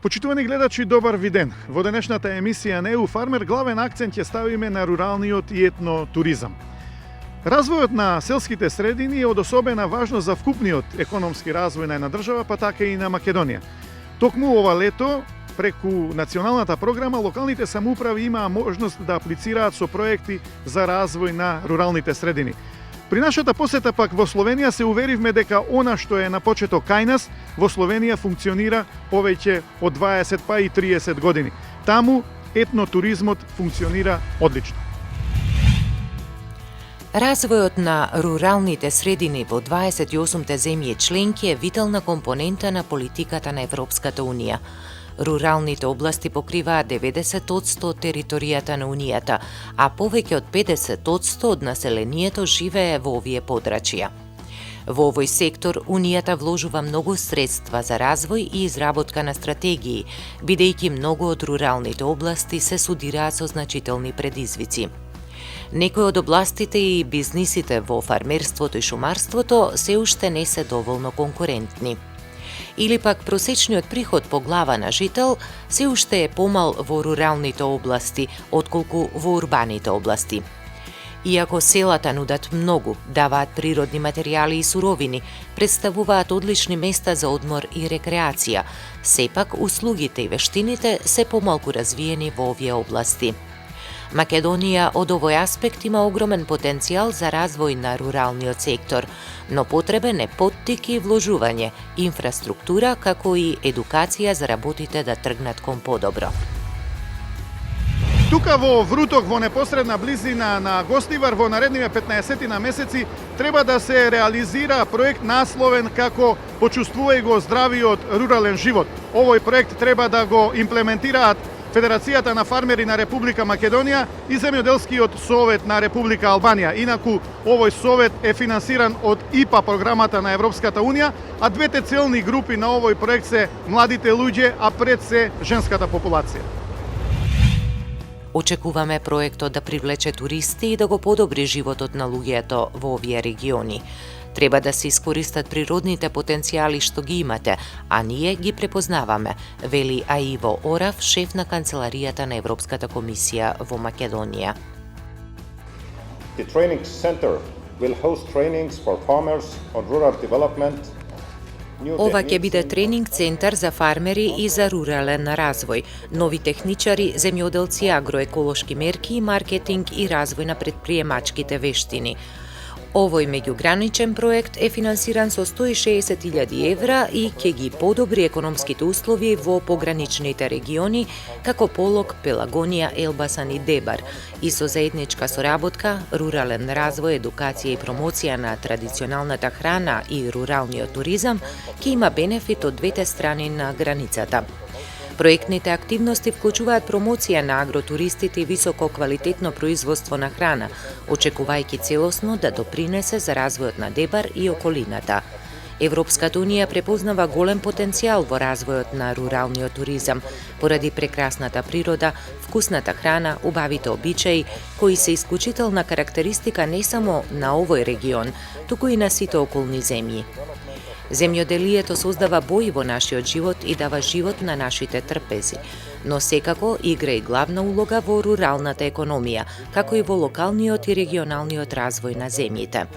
Почитувани гледачи, добар ви ден. Во денешната емисија на EU Farmer главен акцент ќе ставиме на руралниот и етнотуризам. Развојот на селските средини е од особена важност за вкупниот економски развој на една држава, па така и на Македонија. Токму ова лето, преку националната програма, локалните самоуправи имаа можност да аплицираат со проекти за развој на руралните средини. При нашата посета пак во Словенија се уверивме дека она што е на почеток кај нас, во Словенија функционира повеќе од 20 па и 30 години. Таму етнотуризмот функционира одлично. Развојот на руралните средини во 28-те земји членки е витална компонента на политиката на Европската Унија. Руралните области покриваат 90% од територијата на Унијата, а повеќе од 50% од населението живее во овие подрачја. Во овој сектор, Унијата вложува многу средства за развој и изработка на стратегии, бидејќи многу од руралните области се судираат со значителни предизвици. Некои од областите и бизнисите во фармерството и шумарството се уште не се доволно конкурентни. Или пак просечниот приход по глава на жител се уште е помал во руралните области, отколку во урбаните области. Иако селата нудат многу, даваат природни материјали и суровини, представуваат одлични места за одмор и рекреација, сепак услугите и вештините се помалку развиени во овие области. Македонија од овој аспект има огромен потенцијал за развој на руралниот сектор, но потребен е поттик и вложување, инфраструктура како и едукација за работите да тргнат кон подобро. Тука во Вруток, во непосредна близина на Гостивар, во наредниве 15 на месеци, треба да се реализира проект насловен како "Почувствувај го здравиот рурален живот". Овој проект треба да го имплементираат Федерацијата на фармери на Република Македонија и Земјоделскиот совет на Република Албанија. Инаку, овој совет е финансиран од ИПА програмата на Европската Унија, а двете целни групи на овој проект се младите луѓе, а пред се женската популација. Очекуваме проектот да привлече туристи и да го подобри животот на луѓето во овие региони. Треба да се искористат природните потенцијали што ги имате, а ние ги препознаваме, вели Аиво Орав, шеф на канцеларијата на Европската комисија во Македонија. The training center will host trainings for farmers on rural development. Ова ќе биде тренинг центар за фармери и за рурален развој, нови техничари, земјоделци, агроеколошки мерки и маркетинг и развој на предприемачките вештини. Овој меѓуграничен проект е финансиран со 160.000 евра и ќе ги подобри економските услови во пограничните региони како Полог, Пелагонија, Елбасан и Дебар и со заедничка соработка, рурален развој, едукација и промоција на традиционалната храна и руралниот туризам ќе има бенефит од двете страни на границата. Проектните активности вклучуваат промоција на агротуристите и високо квалитетно производство на храна, очекувајќи целосно да допринесе за развојот на Дебар и околината. Европската Унија препознава голем потенцијал во развојот на руралниот туризам, поради прекрасната природа, вкусната храна, убавите обичаи, кои се исклучителна карактеристика не само на овој регион, туку и на сите околни земји. Земјоделието создава бои во нашиот живот и дава живот на нашите трпези, но секако игра и главна улога во руралната економија, како и во локалниот и регионалниот развој на земјите.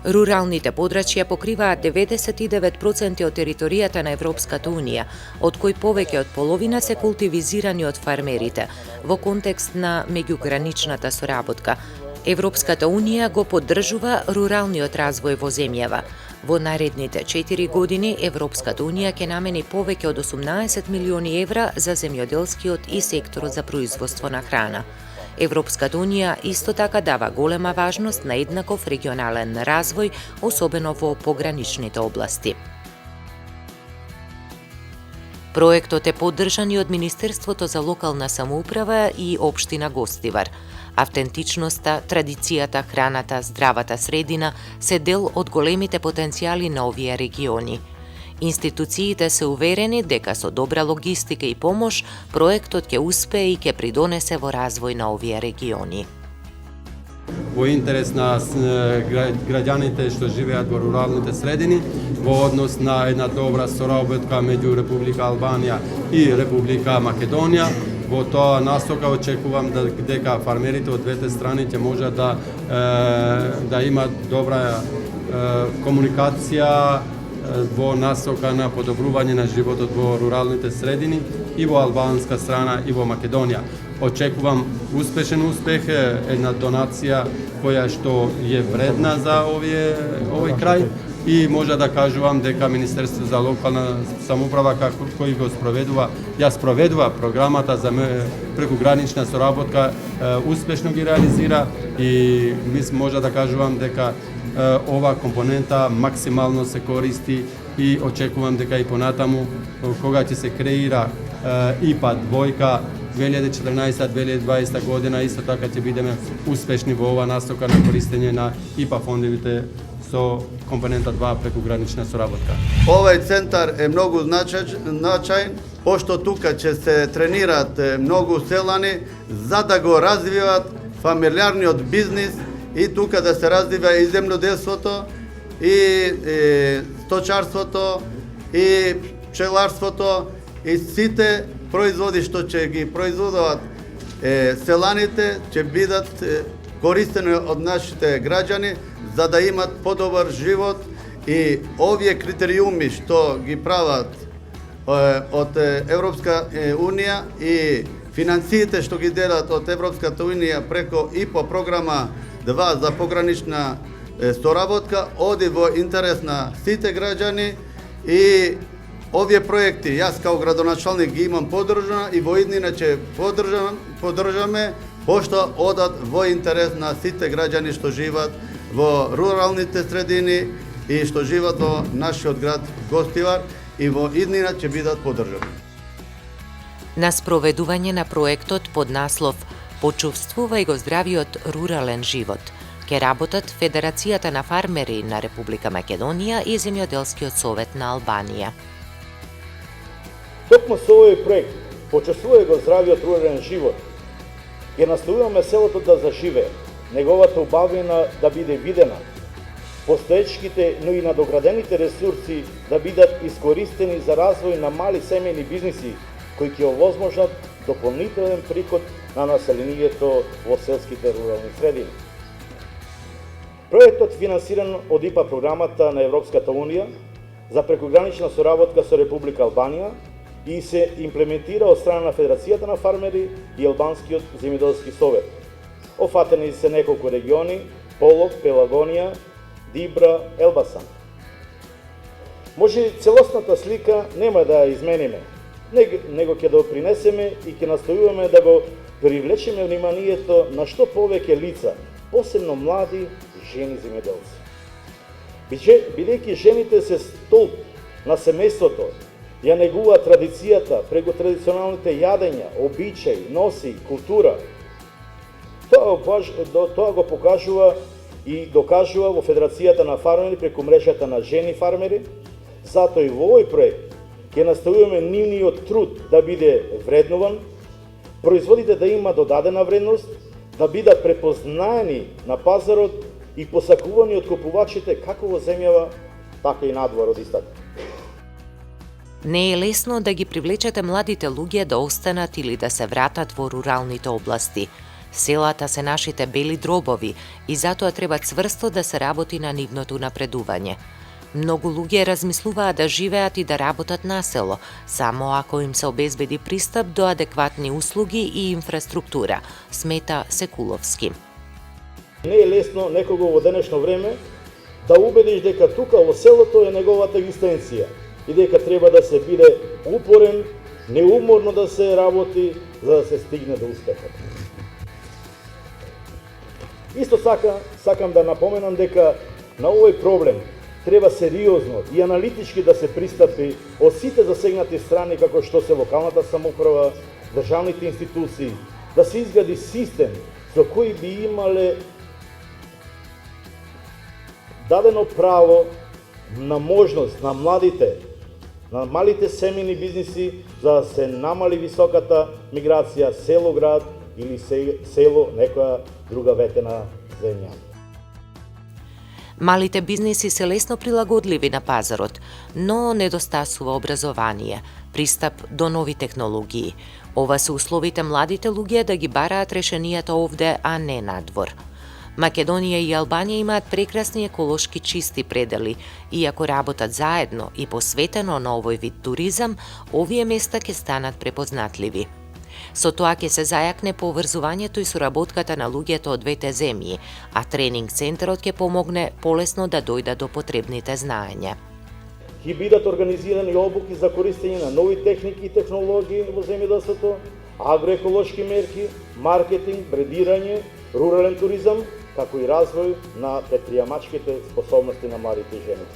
Руралните подрачја покриваат 99% од територијата на Европската Унија, од кои повеќе од половина се култивизирани од фармерите, во контекст на меѓуграничната соработка. Европската Унија го поддржува руралниот развој во земјава. Во наредните 4 години Европската Унија ќе намени повеќе од 18 милиони евра за земјоделскиот и секторот за производство на храна. Европската Унија исто така дава голема важност на еднаков регионален развој, особено во пограничните области. Проектот е поддржан и од Министерството за локална самоуправа и општина Гостивар. Автентичноста, традицијата, храната, здравата средина се дел од големите потенцијали на овие региони. Институциите се уверени дека со добра логистика и помош, проектот ќе успее и ќе придонесе во развој на овие региони. во интерес на граѓаните што живеат во руралните средини, во однос на една добра соработка меѓу Република Албанија и Република Македонија. Во тоа насока очекувам дека фармерите од двете страни ќе можат да имат добра комуникација во насока на подобрување на животот во руралните средини и во албанска страна и во Македонија. Очекувам успешен успех, една донација која што е вредна за овој крај и може да кажувам дека Министерството за локална самоуправа кој го спроведува програмата за прекугранична соработка успешно ги реализира и може да кажувам дека ова компонента максимално се користи и очекувам дека и понатаму кога ќе се креира ИПА двојка 2014-2020 година исто така ќе бидеме успешни во ова настока на користење на ИПА фондовите со компонента 2 прекугранична соработка. Овај центар е многу значајн, пошто тука ќе се тренираат многу селани за да го развиваат фамилиарниот бизнис и тука да се развива и земјоделството, и сточарството, и пчеларството, и сите производи што ќе ги производуваат селаните ќе бидат користени од нашите граѓани за да имат подобар живот и овие критериуми што ги прават од Европска Унија и финансиите што ги делат од Европската Унија преко ИПА програма 2 за погранична соработка оди во интерес на сите граѓани и овие проекти јас као градоначалник ги имам поддржана и во иднина ќе поддржаме пошто одат во интерес на сите граѓани што живеат во руралните средини и што живеат во нашиот град Гостивар и во иднина ќе бидат поддржани. На спроведување на проектот под наслов "Почувствувај го здравиот рурален живот" ке работат Федерацијата на фармери на Република Македонија и Земјоделскиот совет на Албанија. Токму со овој проект "Почувствувај го здравиот рурален живот" ќе настојуваме селото да заживее, неговата убавина да биде видена, постоечките, но и надоградените ресурси да бидат искористени за развој на мали семејни бизниси кои ќе овозможат дополнителен приход на населението во селските рурални средини. Проектот финансиран од ИПА програмата на Европската Унија за прекугранична соработка со Република Албанија и се имплементира од страна на Федерацијата на фармери и Албанскиот земјоделски совет. Офатени се неколку региони: Полог, Пелагонија, Дибра, Елбасан. Може целосната слика нема да ја измениме, него ќе допринесеме и ќе настојуваме да го привлечеме вниманието на што повеќе лица, посебно млади жени земјоделци. Бидејќи жените се столб на семејството, ја негуваат традицијата преку традиционалните јадења, обичаи, носи, култура. Тоа го покажува и докажува во Федерацијата на фармери преку мрежата на жени фармери. Затоа и во овој проект ќе настојуваме нивниот труд да биде вреднуван, производите да има додадена вредност, да бидат препознаени на пазарот и посакувани од купувачите како во земјава, така и надвор од истата. Не е лесно да ги привлечете младите луѓе да останат или да се вратат во руралните области. Селата се нашите бели дробови и затоа треба цврсто да се работи на нивното напредување. Многу луѓе размислуваат да живеат и да работат на село, само ако им се обезбеди пристап до адекватни услуги и инфраструктура, смета Секуловски. Не е лесно некого во денешно време да убедиш дека тука во селото е неговата екзистенција и дека треба да се биде упорен, неуморно да се работи за да се стигне до успехот. Исто сакам да напоменам дека на овој проблем треба сериозно и аналитички да се пристапи од сите засегнати страни како што се локалната самоуправа, државните институции, да се изгради систем со кој би имале дадено право на можност на младите, на малите семејни бизниси за да се намали високата миграција село-град или село некоја друга ветена земја. Малите бизниси се лесно прилагодливи на пазарот, но недостасува образование, пристап до нови технологии. Ова се условите младите луѓе да ги бараат решенијата овде, а не надвор. Македонија и Албанија имаат прекрасни еколошки чисти предели, и ако работат заедно и посветено на овој вид туризам, овие места ќе станат препознатливи. Со тоа ќе се зајакне поврзувањето и соработката на луѓето од двете земји, а тренинг центарот ќе помогне полесно да дојдат до потребните знаења. Ќе бидат организирани обуки за користење на нови техники и технологии во земјоделството, агроеколошки мерки, маркетинг, бредирање, рурален туризам, како и развој на предприемачките способности на младите жени.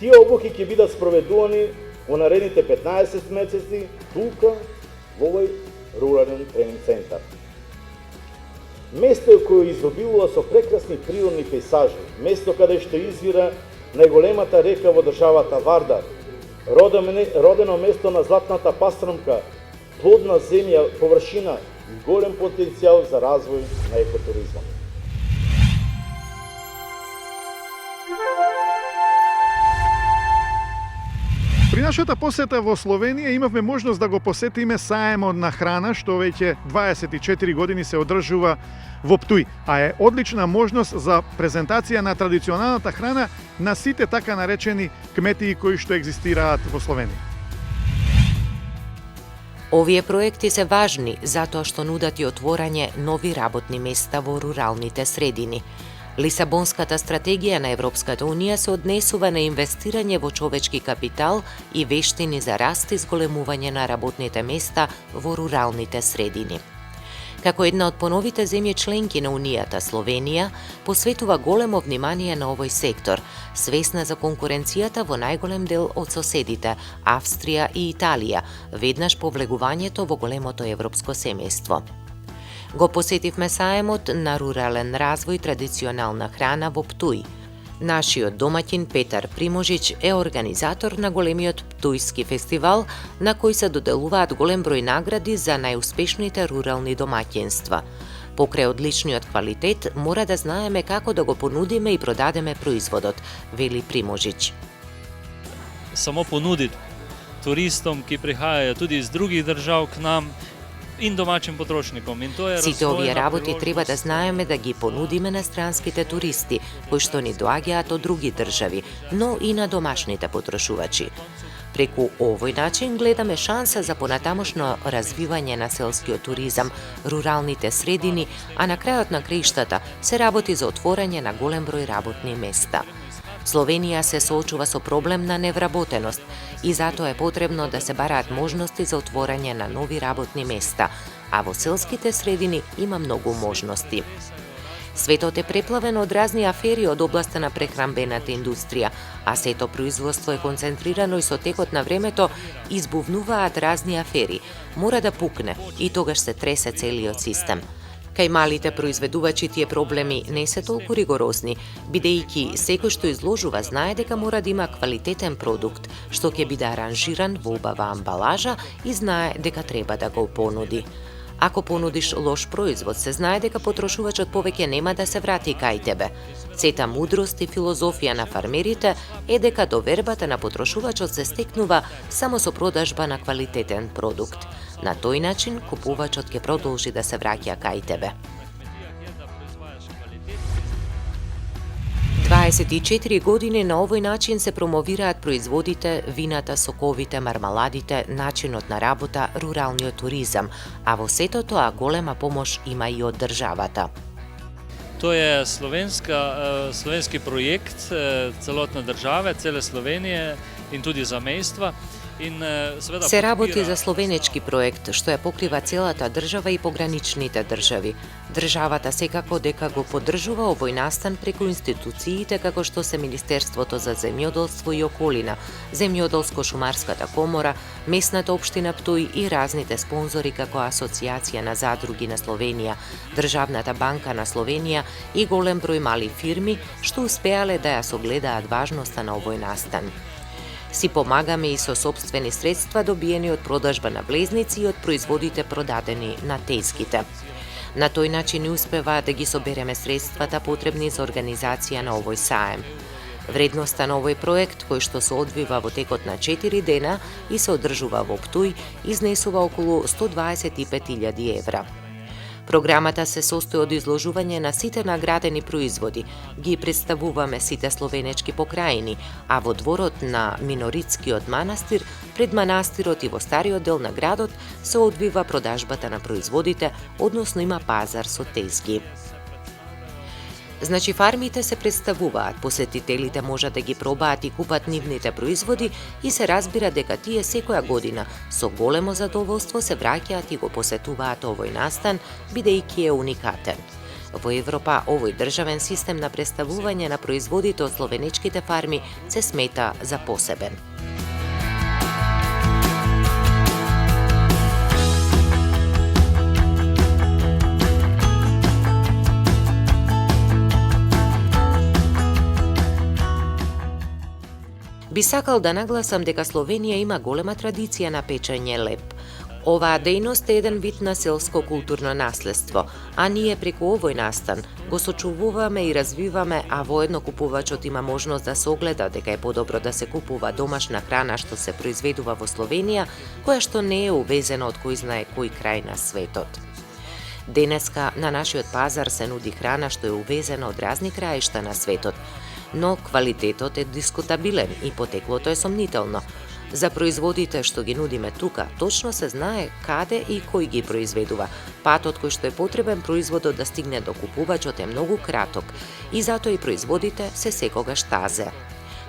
Тие обуки ќе бидат спроведувани во наредните 15 месеци тука во овој рурален тренинг центар. Место кое изобилува со прекрасни природни пейзажи, место каде што извира најголемата река во државата Вардар, родено место на златната пастрамка, плодна земја, површина и голем потенцијал за развој на екотуризмот. При нашата посета во Словенија имавме можност да го посетиме саемот на храна, што веќе 24 години се одржува во Птуј, а е одлична можност за презентација на традиционалната храна на сите така наречени кметии кои што екзистираат во Словенија. Овие проекти се важни затоа што нудат и отворање нови работни места во руралните средини. Лисабонската стратегија на Европската Унија се однесува на инвестирање во човечки капитал и вештини за раст и зголемување на работните места во руралните средини. Како една од поновите земји членки на Унијата, Словенија посветува големо внимание на овој сектор, свесна за конкуренцијата во најголем дел од соседите Австрија и Италија, веднаш по влегувањето во големото европско семејство. Го посетивме саемот на рурален развој традиционална храна во Птуј. Нашиот домаќин Петар Приможич е организатор на големиот Птујски фестивал, на кој се доделуваат голем број награди за најуспешните рурални домаќинства. Покрај одличниот квалитет, мора да знаеме како да го понудиме и продадеме производот, вели Приможич. Само понудит туристам ки пригајаат туди из других држав к нам, in домаќим потрошником. Сите овие работи треба да знаеме да ги понудиме на странските туристи, кои што ни доаѓаат од други држави, но и на домашните потрошувачи. Преку овој начин гледаме шанса за понатамошно развивање на селскиот туризам, руралните средини, а на крајот на краиштата се работи за отворање на голем број работни места. Словенија се соочува со проблем на невработеност и затоа е потребно да се бараат можности за отворање на нови работни места, а во селските средини има многу можности. Светот е преплавен од разни афери од областа на прехранбената индустрија, а сето производство е концентрирано и со текот на времето избувнуваат разни афери. Мора да пукне и тогаш се тресе целиот систем. Кај малите произведувачи тие проблеми не се толку ригорозни, бидејќи секој што изложува знае дека мора да има квалитетен продукт, што ќе биде аранжиран во убава амбалажа и знае дека треба да го понуди. Ако понудиш лош производ, се знае дека потрошувачот повеќе нема да се врати кај тебе. Сета мудрост и филозофија на фармерите е дека довербата на потрошувачот се стекнува само со продажба на квалитетен продукт. На тој начин, купувачот ќе продолжи да се враќа кај тебе. 24 години на овој начин се промовираат производите, вината, соковите, мармаладите, начинот на работа, руралниот туризам, а во сето тоа голема помош има и од државата. Тоа е словенски проект целотна држава, целе Словенија и туди замејства. Се работи за словенечки проект, што ја покрива целата држава и пограничните држави. Државата секако дека го поддржува овој настан преку институциите како што се Министерството за земјоделство и околина, Земјоделско-шумарската комора, местната општина Птуј и разните спонзори како Асоциација на задруги на Словенија, Државната банка на Словенија и голем број мали фирми што успеале да ја согледаат важноста на овој настан. Си помагаме и со сопствени средства добиени од продажба на влезници и од производите продадени на тезгите. На тој начин успева да ги собереме средствата потребни за организација на овој саем. Вредноста на овој проект, кој што се одвива во текот на 4 дена и се одржува во Птуј, изнесува околу 125.000 евра. Програмата се состои од изложување на сите наградени производи, ги представуваме сите словенечки покрајини, а во дворот на Миноритскиот манастир, пред манастирот и во стариот дел на градот се одвива продажбата на производите, односно има пазар со тезги. Значи фармите се представуваат, посетителите можат да ги пробаат и купат нивните производи и се разбира дека тие секоја година со големо задоволство се враќаат и го посетуваат овој настан, бидејќи е уникатен. Во Европа овој државен систем на представување на производите од словенечките фарми се смета за посебен. Би сакал да нагласам дека Словенија има голема традиција на печење леп. Оваа дејност е еден вид на селско културно наследство, а ние преку овој настан го сочувуваме и развиваме, а воедно купувачот има можност да се огледа дека е подобро да се купува домашна храна што се произведува во Словенија, која што не е увезена од кој знае кој крај на светот. Денеска на нашиот пазар се нуди храна што е увезена од разни краишта на светот, но квалитетот е дискутабилен и потеклото е сомнително. За производите што ги нудиме тука, точно се знае каде и кој ги произведува. Патот кој што е потребен производот да стигне до купувачот е многу краток и затоа и производите се секогаш тазе.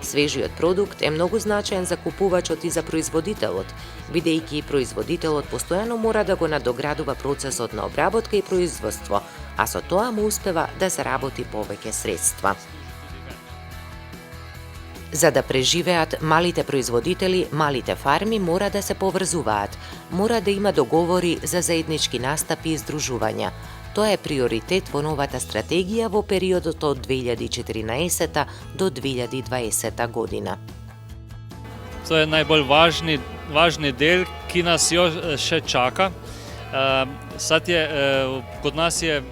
Свежиот продукт е многу значаен за купувачот и за производителот, бидејќи производителот постојано мора да го надоградува процесот на обработка и производство, а со тоа му успева да заработи повеќе средства. За да преживеат малите производители, малите фарми мора да се поврзуваат, мора да има договори за заеднички настапи и здружувања. Тоа е приоритет во новата стратегија во периодот од 2014 до 2020 година. Тоа е најбој важни дел ки нас ще чака. Код нас е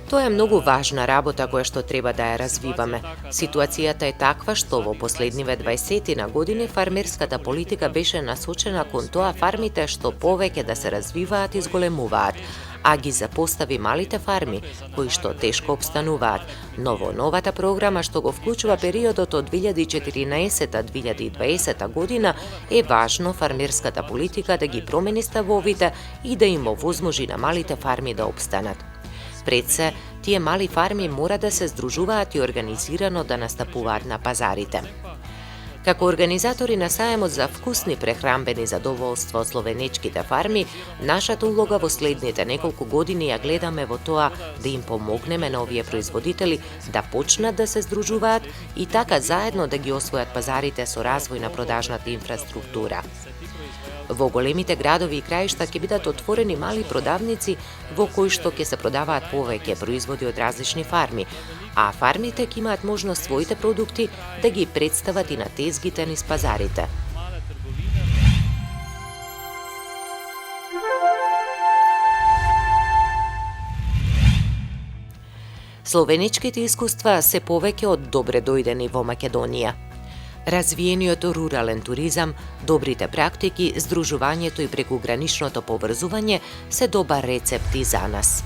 Тоа е многу важна работа која што треба да ја развиваме. Ситуацијата е таква што во последниве 20 години фармерската политика беше насочена кон тоа фармите што повеќе да се развиваат и зголемуваат, а ги запостави малите фарми, кои што тешко обстануваат. Но во новата програма што го вклучува периодот од 2014-2020 година е важно фармерската политика да ги промени ставовите и да им овозможи на малите фарми да обстанат. Пред се, тие мали фарми мора да се здружуваат и организирано да настапуваат на пазарите. Како организатори на саемот за вкусни прехранбени задоволства од словенечките фарми, нашата улога во следните неколку години ја гледаме во тоа да им помогнеме на овие производители да почнат да се здружуваат и така заедно да ги освојат пазарите со развој на продажната инфраструктура. Во големите градови и краишта ќе бидат отворени мали продавници во кои што ќе се продаваат повеќе производи од различни фарми, а фармите ќе имаат можност своите продукти да ги представат и на тезгите низ пазарите. Словенечките искуства се повеќе од добре дојдени во Македонија. Развиениот рурален туризам, добрите практики, здружувањето и прекуграничното поврзување се добар рецепти за нас.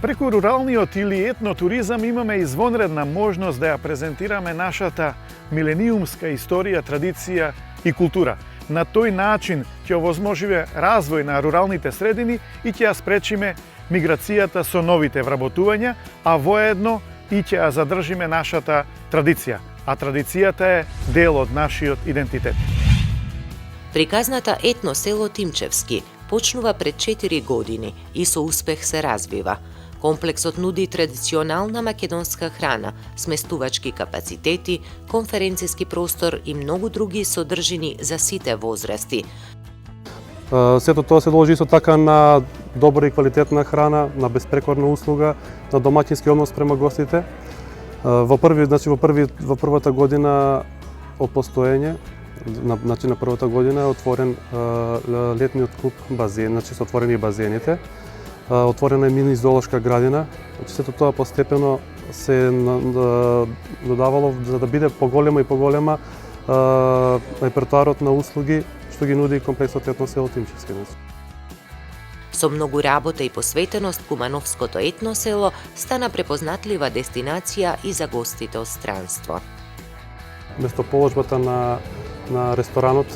Преку руралниот или етнотуризам имаме извонредна можност да ја презентираме нашата милениумска историја, традиција и култура. На тој начин ќе овозможиме развој на руралните средини и ќе ја спречиме миграцијата со новите вработувања, а воедно и ќе ја задржиме нашата традиција. А традицијата е дел од нашиот идентитет. Приказната етно село Тимчевски почнува пред 4 години и со успех се развива. Комплексот нуди традиционална македонска храна, сместувачки капацитети, конференциски простор и многу други содржини за сите возрасти. Сето тоа се должи исто така на добра и квалитетна храна, на безпрекорна услуга, на домаќински однос према гостите. Во првата година од постоење, на првата година е отворен летниот клуб базен, се отворени базените. отворена е мини зоолошка градина. Значи сето тоа постепено се додавало за да биде поголема и поголема репертоарот на услуги што ги нуди комплексот етно село Тимчевски. Со многу работа и посветеност, Кумановското етно село стана препознатлива дестинација и за гостите од странство. Местоположбата на ресторанот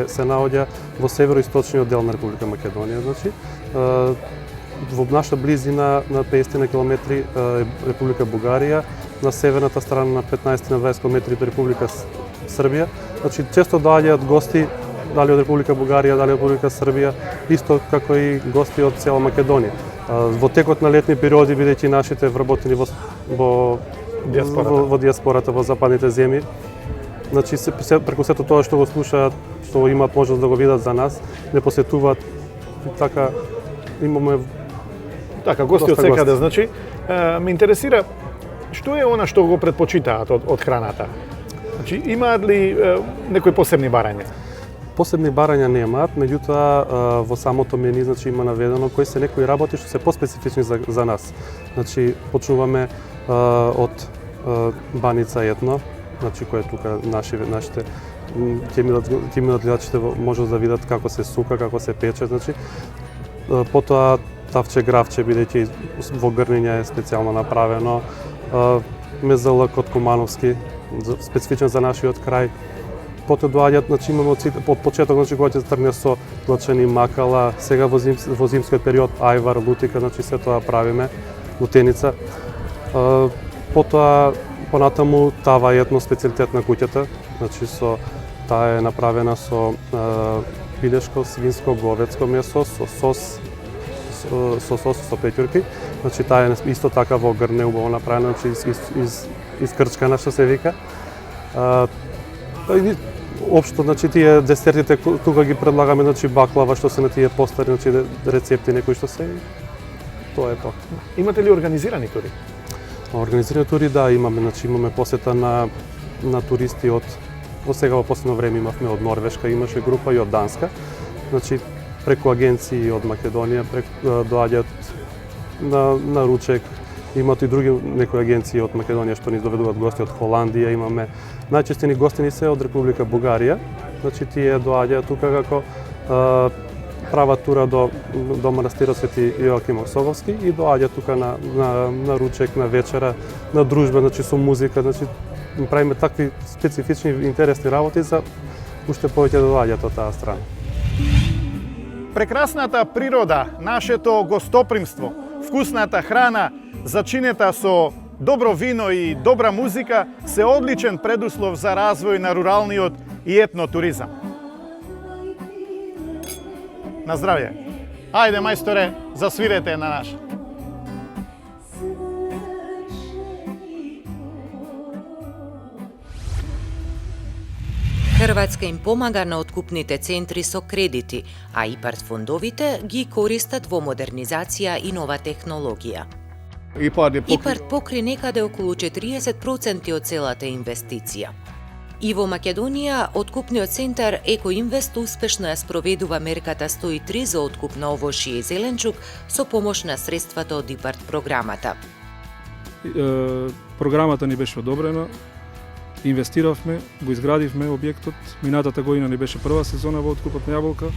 се наоѓа во североисточниот дел на Република Македонија, значи во наша близина на 50 на километри Република Бугарија, на северната страна на 15 на 20 километри Република Србија. Значи често доаѓаат гости дали од Република Бугарија, дали од Република Србија, исто како и гости од цела Македонија. Во текот на летни периоди, бидејќи нашите вработени во диаспората во западните земји, значи преку сето тоа што го слушаат, што имаат можност да го видат за нас, не посетуваат, така имаме гости од секаде, значи ме интересира што е она што го предпочитаат од храната? Значи имаат ли некои посебни барања? Посебни барања немаат, меѓутоа во самото мени значи има наведено кои се некои работи што се поспецифични за нас. Значи почнуваме од баница етно, значи кој е тука нашите ќе ми гледачите можат да видат како се сука, како се пече, значи потоа тавче гравче бидејќи во грниња е специјално направено, мезалък од Кумановски, специфичен за нашиот крај. Потоа доаѓаат, значи имаме од почеток, значи кога ќе тргне со лачени макала, сега во зимскиот период ајвар, лутика, значи се тоа правиме, лутеница. Потоа понатаму тава етно специјалитет на куќата, значи таа е направена со пилешко, свинско, говедско месо, со сос со пеќурки. Значи таа е исто така во грне убаво направена, значи искрчкана што се вика. Општо, значи тие десертите тука ги предлагаме, значи баклава што се на тие постари, значи рецепти некои што се. Тоа е тоа. Имате ли организирани тури? Организирани тури, да, имаме посета на туристи во сега во последно време имавме од Норвешка, имаше група и од Данска. Значи преку агенции од Македонија доаѓаат на ручек. Имаат и други некои агенции од Македонија што ни доведуваат гости од Холандија, имаме најчестини гостини се од Република Бугарија. Значи тие доаѓаат тука како прават тура до манастирот Свети Јоаким Осоговски и доаѓаат тука на ручек, на вечера, на дружба, значи со музика, значи правиме такви специфични интересни работи за уште повеќе да доаѓаат од таа страна. Прекрасната природа, нашето гостопримство, вкусната храна, зачинета со добро вино и добра музика се одличен предуслов за развој на руралниот и етнотуризам. На здравје! Ајде, мајсторе, засвирете на наш. Хрватска им помага на откупните центри со кредити, а ИПАРД фондовите ги користат во модернизација и нова технологија. ИПАРД покри некаде околу 40% од целата инвестиција. И во Македонија, откупниот центар Екоинвест успешно ја спроведува мерката 103 за откуп на овошје и зеленчук со помош на средствата од ИПАРД програмата. Програмата ни беше одобрена, инвестиравме, го изградивме објектот. Минатата година ни беше прва сезона во откупот на јаболка.